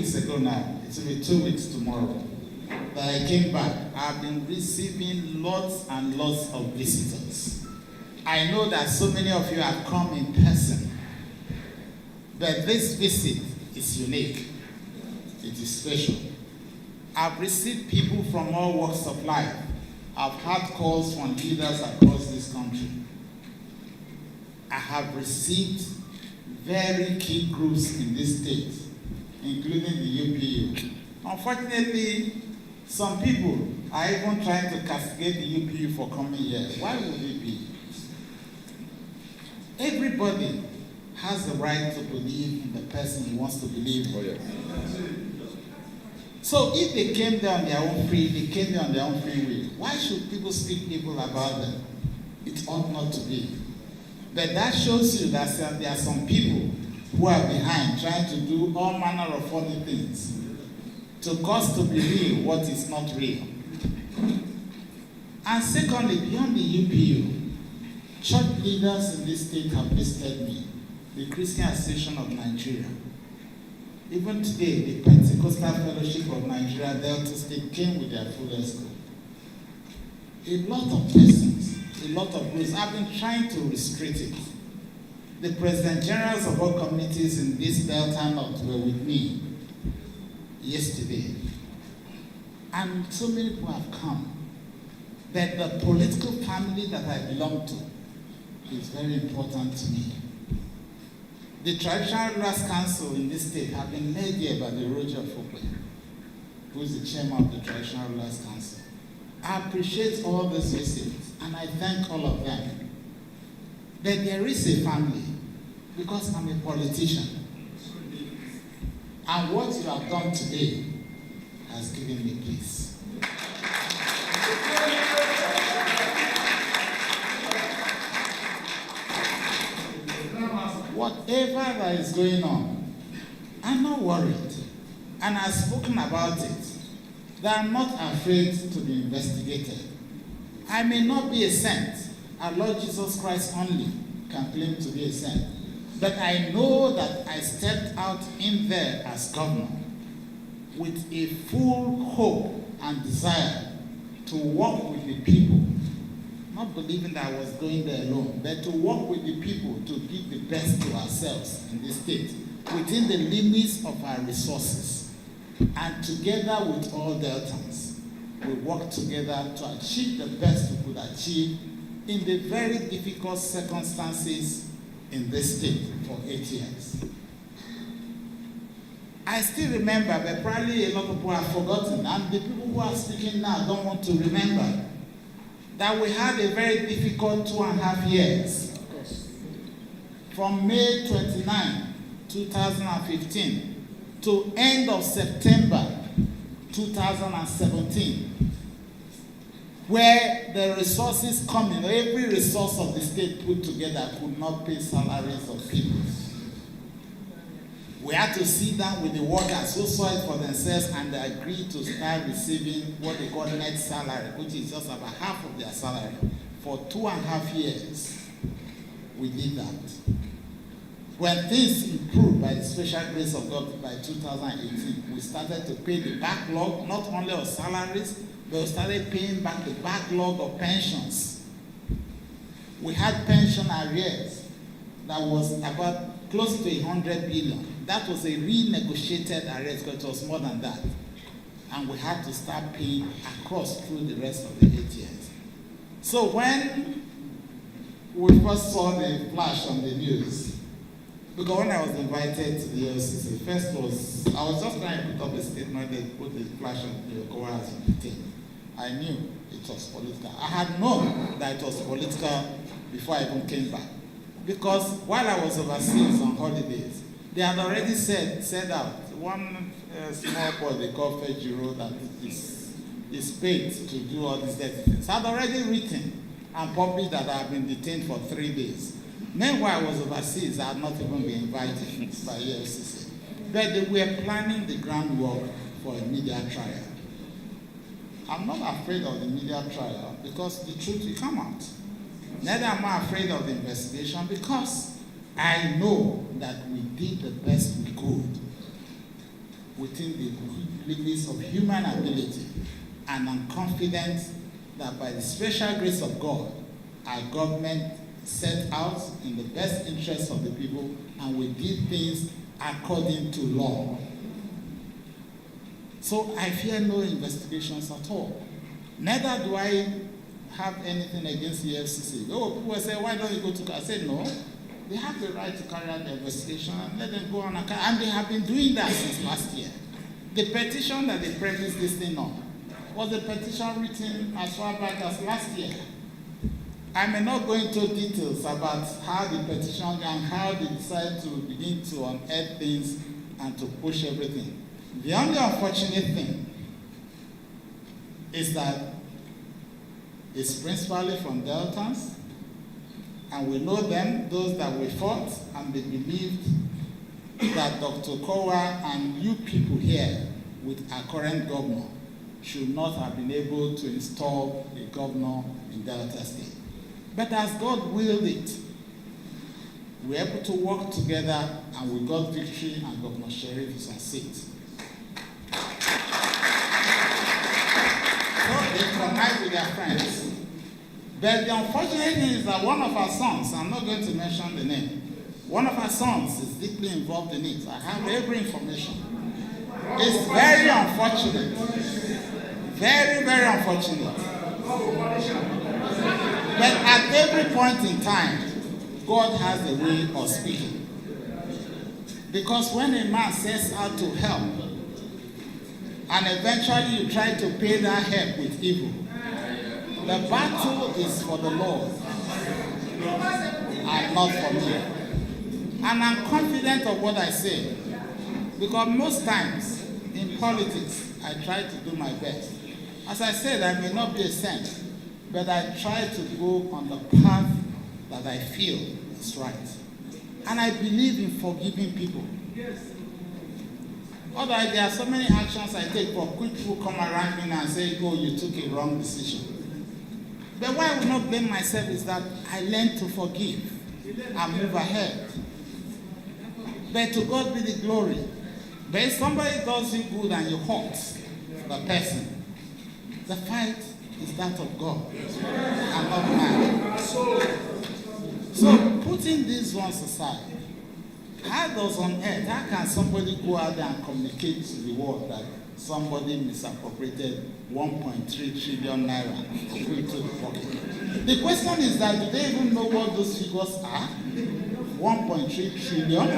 weeks ago now, it will be 2 weeks tomorrow, that I came back. I've been receiving lots and lots of visitors. I know that so many of you have come in person, but this visit is unique. It is special. I've received people from all walks of life. I've had calls from leaders across this country. I have received very key groups in this state, including the UPU. Unfortunately, some people are even trying to castigate the UPU for coming here. Why would it be? Everybody has the right to believe in the person he wants to believe in. Oh, yeah. So if they came there on their own free will, why should people speak evil about them? It ought not to be. But that shows you that there are some people who are behind trying to do all manner of funny things to cause to believe what is not real. And secondly, beyond the UPU, church leaders in this state have visited me, the Christian Association of Nigeria. Even today, the Pentecostal Fellowship of Nigeria Delta State came with their full escort. A lot of persons, a lot of groups have been trying to restrict it. The President Generals of all communities in this Delta North were with me yesterday. And so many people have come. But the political family that I belong to is very important to me. The Traditional Rulers Council in this state have been led here by the Roger Fokwe, who is the chairman of the Traditional Rulers Council. I appreciate all these visits, and I thank all of them. But there is a family, because I'm a politician. And what you have done today has given me peace. Whatever that is going on, I'm not worried. And I've spoken about it, that I'm not afraid to be investigated. I may not be a saint. Our Lord Jesus Christ only can claim to be a saint. But I know that I stepped out in there as governor with a full hope and desire to work with the people, not believing that I was going there alone, but to work with the people to give the best to ourselves in this state, within the limits of our resources. And together with all Deltans, we work together to achieve the best we could achieve in the very difficult circumstances in this state for 8 years. I still remember, but probably a lot of people have forgotten, and the people who are speaking now don't want to remember, that we had a very difficult 2.5 years. From May 29, 2015 to end of September 2017, where the resources coming, every resource of the state put together could not pay salaries of people. We had to sit down with the workers who saw it for themselves and they agreed to start receiving what they call net salary, which is just about half of their salary. For 2.5 years, we did that. When things improved by the special grace of God by 2018, we started to pay the backlog, not only of salaries, but we started paying back the backlog of pensions. We had pension arrears that was about close to 100 billion. That was a renegotiated arrears because it was more than that. And we had to start paying across through the rest of the 8 years. So when we first saw the flash on the news, because when I was invited to the LCC, first I was just trying to put up a statement, they put the flash on the Okowa as a thing. I knew it was political. I had known that it was political before I even came back. Because while I was overseas on holidays, they had already said out, one small boy they call Fejiro that is paid to do all these dirty things, had already written and published that I have been detained for 3 days. Meanwhile, I was overseas, I had not even been invited by EFCC. But they were planning the groundwork for a media trial. I'm not afraid of the media trial because the truth will come out. Neither am I afraid of the investigation because I know that we did the best we could. within the limits of human ability, and I'm confident that by the special grace of God, our government set out in the best interest of the people, and we did things according to law. So I fear no investigations at all. Neither do I have anything against the FCC. Oh, people say, why don't you go to court? I say, no. They have the right to carry out the investigation and let them go on. And they have been doing that since last year. The petition that they premised this thing on was a petition written as far back as last year. I may not go into details about how the petition and how they decided to begin to unearth things and to push everything. The only unfortunate thing is that it's principally from Deltans, and we know them, those that we fought, and they believed that Dr. Okowa and you people here with our current governor should not have been able to install a governor in Delta State. But as God willed it, we were able to work together and we got victory, and Governor Sheriff is on seat. So they connived with their friends. But the unfortunate thing is that one of our sons, I'm not going to mention the name, one of our sons is deeply involved in it. I have every information. It's very unfortunate. Very, very unfortunate. But at every point in time, God has a way of speaking. Because when a man sets out to help, and eventually you try to pay that help with evil, the battle is for the Lord and not for me. And I'm confident of what I say, because most times in politics, I try to do my best. As I said, I may not be a saint, but I try to go on the path that I feel is right. And I believe in forgiving people. Otherwise, there are so many actions I take, for quick people come around me and say, oh, you took a wrong decision. But why I will not blame myself is that I learned to forgive and move ahead. But to God be the glory. But if somebody does you good and you hurt the person, the fight is that of God and not mine. So putting these ones aside, how does on earth, how can somebody go out there and communicate to the world that somebody misappropriated 1.3 trillion naira and put it to the pocket? The question is that, do they even know what those figures are? 1.3 trillion?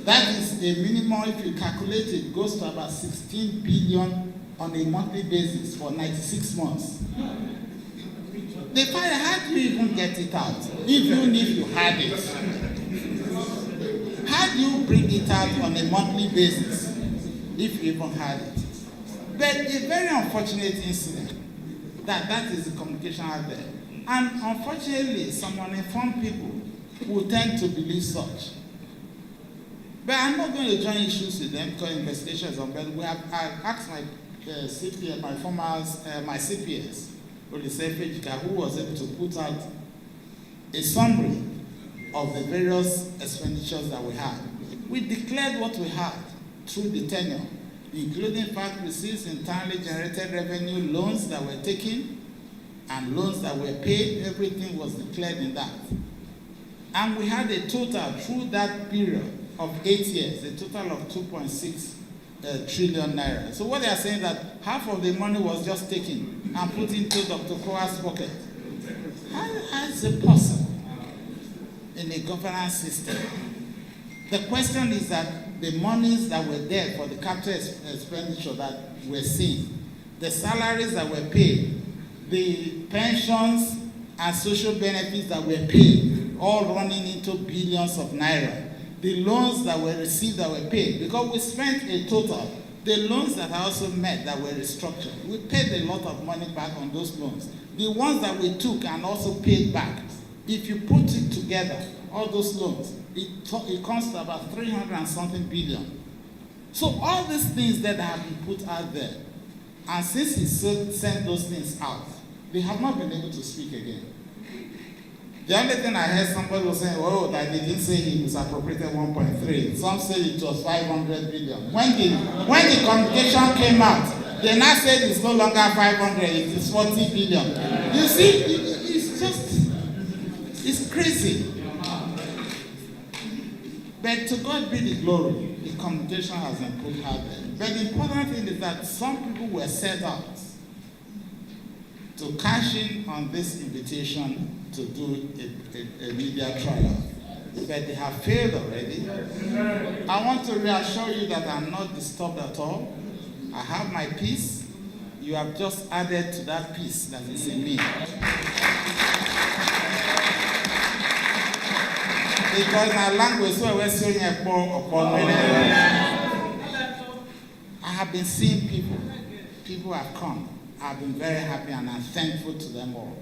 That is a minimum, if you calculate it, goes to about 16 billion on a monthly basis for 96 months. The fire, how do you even get it out? Even if you had it. How do you bring it out on a monthly basis if you even had it? But a very unfortunate incident that is the communication out there. And unfortunately, some uninformed people will tend to believe such. But I'm not going to join issues with them because investigations on. But I asked my CPS, my CPS, who was able to put out a summary of the various expenditures that we had. We declared what we had through the tenure, including fact receipts, internally generated revenue, loans that were taken, and loans that were paid. Everything was declared in that. And we had a total through that period of 8 years, a total of 2.6 trillion naira. So what they are saying that half of the money was just taken and put into Dr. Okowa's pocket. How is it possible in a governance system? The question is that the monies that were there for the capital expenditure that we're seeing, the salaries that were paid, the pensions and social benefits that were paid, all running into billions of naira. The loans that were received that were paid, because we spent a total. The loans that I also met that were restructured, we paid a lot of money back on those loans. The ones that we took and also paid back, if you put it together, all those loans, it comes to about 300 and something billion. So all these things that have been put out there, and since he sent those things out, they have not been able to speak again. The only thing I heard somebody was saying, oh, that they didn't say he was appropriated 1.3. Some said it was 500 billion. When the communication came out, they now said it's no longer 500, it is 40 billion. You see, it's crazy. But to God be the glory, the communication has been put out there. But the important thing is that some people were set out to cash in on this invitation to do a media trial. But they have failed already. I want to reassure you that I'm not disturbed at all. I have my peace. You have just added to that peace that is in me. Because my language so we're saying I have been seeing people. People have come. I've been very happy and I'm thankful to them all.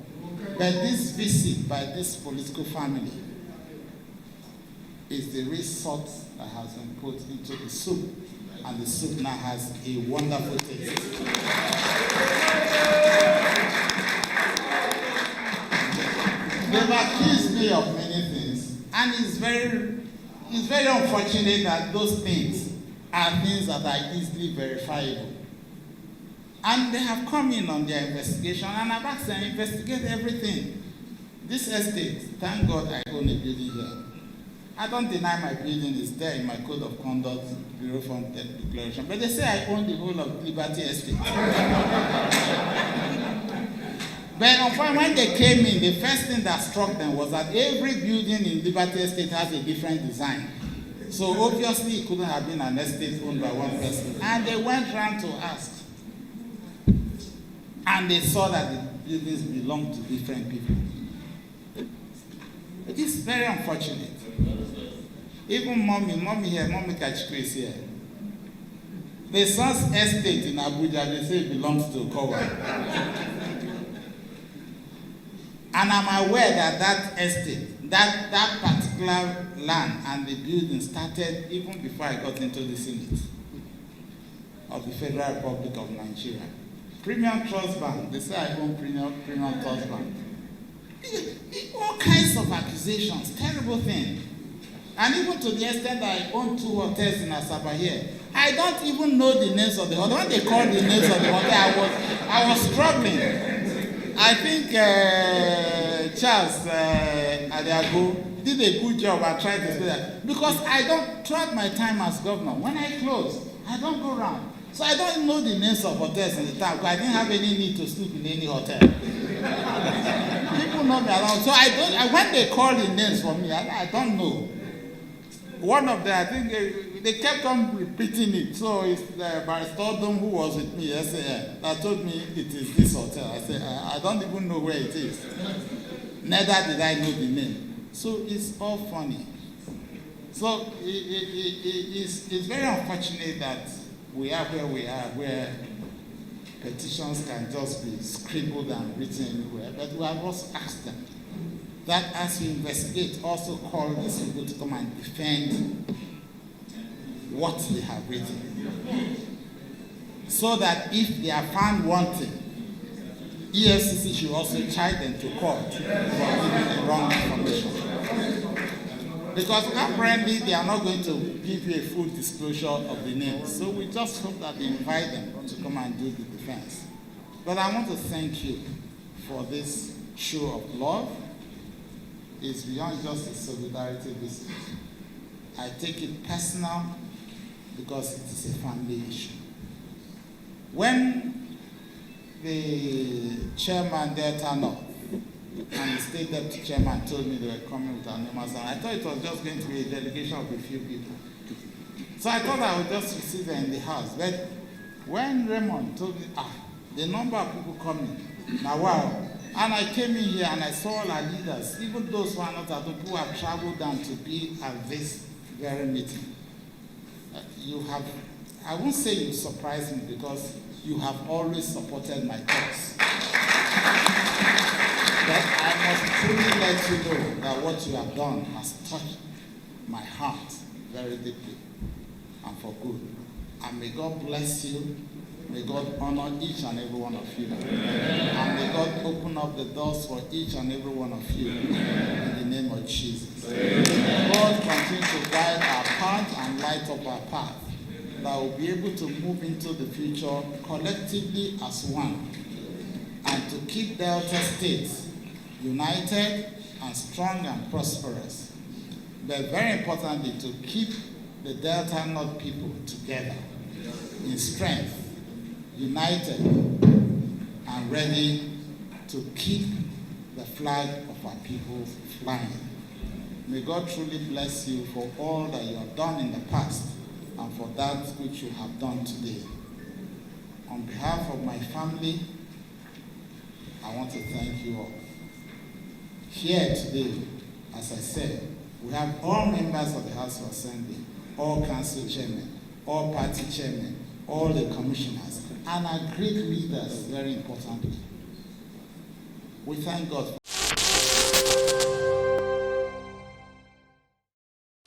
But this visit by this political family is the real salt that has been put into the soup, and the soup now has a wonderful taste. They've accused me of many things, and it's very unfortunate that those things are things that are easily verifiable. And they have come in on their investigation, and I've asked them to investigate everything. This estate, thank God I own a building here. I don't deny my building is there in my code of conduct, Bureau from Declaration, but they say I own the whole of Liberty Estate. But when they came in, the first thing that struck them was that every building in Liberty Estate has a different design. So obviously it couldn't have been an estate owned by one person. And they went around to ask. And they saw that the buildings belong to different people. It is very unfortunate. Even mommy here, mommy Kachiko is here. The son's estate in Abuja, they say it belongs to Okowa. And I'm aware that that estate, that particular land and the building started even before I got into the Senate of the Federal Republic of Nigeria. Premium Trust Bank, they say I own Premium Trust Bank. All kinds of accusations, terrible thing. And even to the extent that I own 2 hotels in Asaba here. I don't even know the names of the hotel. When they called the names of the hotel, I was struggling. I think Charles Adiago did a good job at trying to say that. Because I don't throughout my time as governor, when I close, I don't go around. So I don't know the names of hotels in the town because I didn't have any need to sleep in any hotel. People know me around. So when they call the names for me, I don't know. One of them, I think they kept on repeating it. So it's Barrister Odom who was with me yesterday that told me it is this hotel. I said, I don't even know where it is. Neither did I know the name. So it's all funny. So it's very unfortunate that we are where we are, where petitions can just be scribbled and written anywhere. But we have also asked them that as we investigate, also call these people to come and defend what they have written. So that if they are found wanting, EFCC should also charge them to court for giving the wrong information. Because apparently they are not going to give you a full disclosure of the names. So we just hope that they invite them to come and do the defense. But I want to thank you for this show of love. It's beyond just a solidarity visit. I take it personal because it is a family issue. When the chairman there turned up, and the state deputy chairman told me they were coming with anonymous, and I thought it was just going to be a delegation of a few people. So I thought I would just receive them in the house. But when Raymond told me, the number of people coming, now wow. And I came in here and I saw all our leaders, even those who are not at home, who have traveled down to be at this very meeting. You have, I won't say you surprised me because you have always supported my cause. But I must truly let you know that what you have done has touched my heart very deeply and for good. And may God bless you. May God honor each and every one of you. And may God open up the doors for each and every one of you in the name of Jesus. May God continue to guide our path and light up our path, that we'll be able to move into the future collectively as one, and to keep Delta State united and strong and prosperous. But very importantly, to keep the Delta North people together in strength, united, and ready to keep the flag of our people flying. May God truly bless you for all that you have done in the past and for that which you have done today. On behalf of my family, I want to thank you all. Here today, as I said, we have all members of the House of Assembly, all council chairmen, all party chairmen, all the commissioners, and our great leaders, very importantly. We thank God for